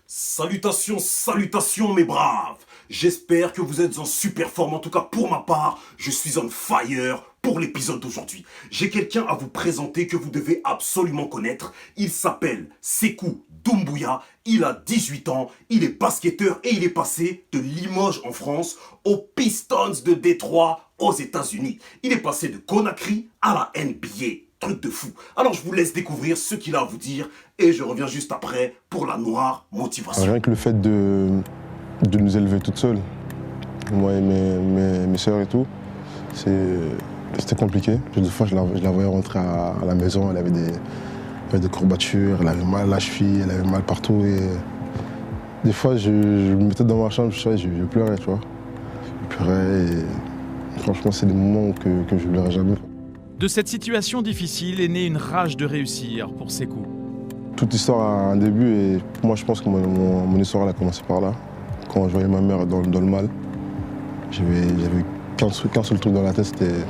Salutations, salutations mes braves. J'espère que vous êtes en super forme. En tout cas pour ma part, je suis on fire pour l'épisode d'aujourd'hui. J'ai quelqu'un à vous présenter que vous devez absolument connaître. Il s'appelle Sékou Doumbouya. Il a 18 ans, il est basketteur et il est passé de Limoges en France aux Pistons de Détroit aux États-Unis. Il est passé de Conakry à la NBA. Truc de fou. Alors je vous laisse découvrir ce qu'il a à vous dire et je reviens juste après pour la noire motivation. Rien que le fait de nous élever toutes seules, moi et mes sœurs et tout, c'était compliqué. Des fois je la voyais rentrer à la maison, elle avait des courbatures, elle avait mal à la cheville, elle avait mal partout et des fois je me mettais dans ma chambre, je pleurais, tu vois. Je pleurais et franchement c'est des moments que je n'oublierai jamais. De cette situation difficile est née une rage de réussir pour Sékou. Toute histoire a un début et moi je pense que mon histoire elle a commencé par là. Quand je voyais ma mère dans le mal, j'avais qu'un seul truc dans la tête, c'était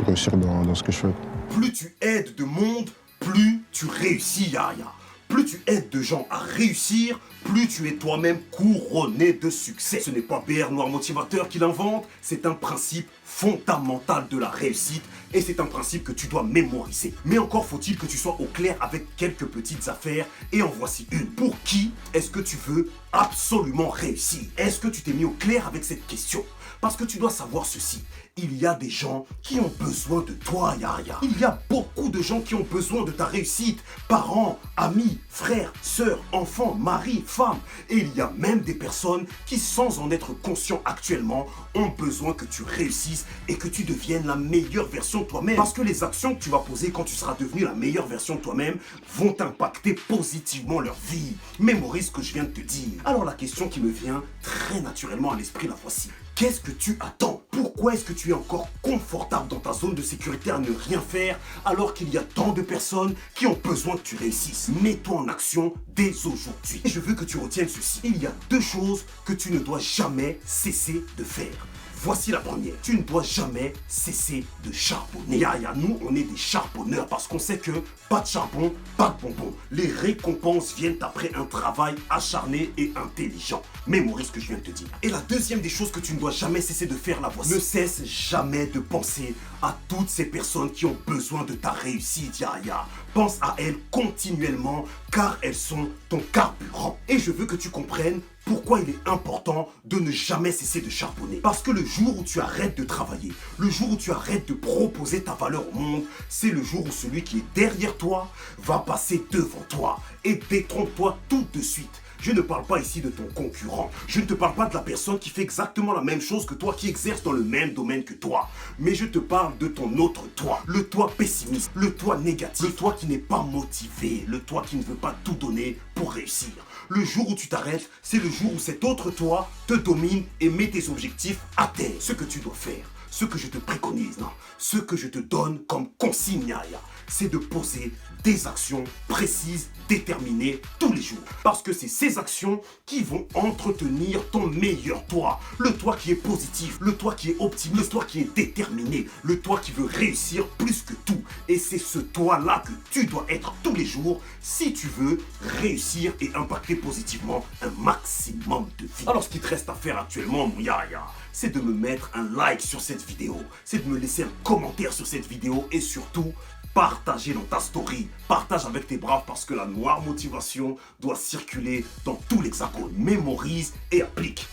réussir dans ce que je fais. Plus tu aides de monde, plus tu réussis, Yaya. Plus tu aides de gens à réussir, plus tu es toi-même couronné de succès. Ce n'est pas BR Noir Motivateur qui l'invente, c'est un principe fondamental de la réussite et c'est un principe que tu dois mémoriser. Mais encore faut-il que tu sois au clair avec quelques petites affaires et en voici une. Pour qui est-ce que tu veux absolument réussir? Est-ce que tu t'es mis au clair avec cette question? Parce que tu dois savoir ceci, il y a des gens qui ont besoin de toi, Yaya. Il y a beaucoup de gens qui ont besoin de ta réussite. Parents, amis, frères, sœurs, enfants, maris, femmes. Et il y a même des personnes qui, sans en être conscients actuellement, ont besoin que tu réussisses et que tu deviennes la meilleure version de toi-même. Parce que les actions que tu vas poser quand tu seras devenu la meilleure version de toi-même vont impacter positivement leur vie. Mémorise ce que je viens de te dire. Alors la question qui me vient très naturellement à l'esprit la voici. Qu'est-ce que tu attends? Pourquoi est-ce que tu es encore confortable dans ta zone de sécurité à ne rien faire alors qu'il y a tant de personnes qui ont besoin que tu réussisses? Mets-toi en action dès aujourd'hui. Et je veux que tu retiennes ceci. Il y a deux choses que tu ne dois jamais cesser de faire. Voici la première. Tu ne dois jamais cesser de charbonner. Yaya, nous, on est des charbonneurs parce qu'on sait que pas de charbon, pas de bonbons. Les récompenses viennent après un travail acharné et intelligent. Mémorise ce que je viens de te dire. Et la deuxième des choses que tu ne dois jamais cesser de faire, la voici. Ne cesse jamais de penser à toutes ces personnes qui ont besoin de ta réussite, Yaya. Pense à elles continuellement car elles sont ton carburant. Et je veux que tu comprennes pourquoi il est important de ne jamais cesser de charbonner. Parce que le jour où tu arrêtes de travailler, le jour où tu arrêtes de proposer ta valeur au monde, c'est le jour où celui qui est derrière toi va passer devant toi et détrompe-toi tout de suite. Je ne parle pas ici de ton concurrent. Je ne te parle pas de la personne qui fait exactement la même chose que toi, qui exerce dans le même domaine que toi. Mais je te parle de ton autre toi. Le toi pessimiste, le toi négatif, le toi qui n'est pas motivé, le toi qui ne veut pas tout donner pour réussir. Le jour où tu t'arrêtes, c'est le jour où cet autre toi te domine et met tes objectifs à terre. Ce que tu dois faire, ce que je te préconise, non, ce que je te donne comme consigne, Yaya, c'est de poser des actions précises, déterminées tous les jours. Parce que c'est ces actions qui vont entretenir ton meilleur toi. Le toi qui est positif, le toi qui est optimiste, le toi qui est déterminé, le toi qui veut réussir plus que tout. Et c'est ce toi-là que tu dois être tous les jours si tu veux réussir et impacter positivement un maximum de vie. Alors ce qui te reste à faire actuellement, mon Yaya, c'est de me mettre un like sur cette vidéo, c'est de me laisser un commentaire sur cette vidéo et surtout, partager dans ta story, partage avec tes braves parce que la noire motivation doit circuler dans tout l'hexagone. Mémorise et applique.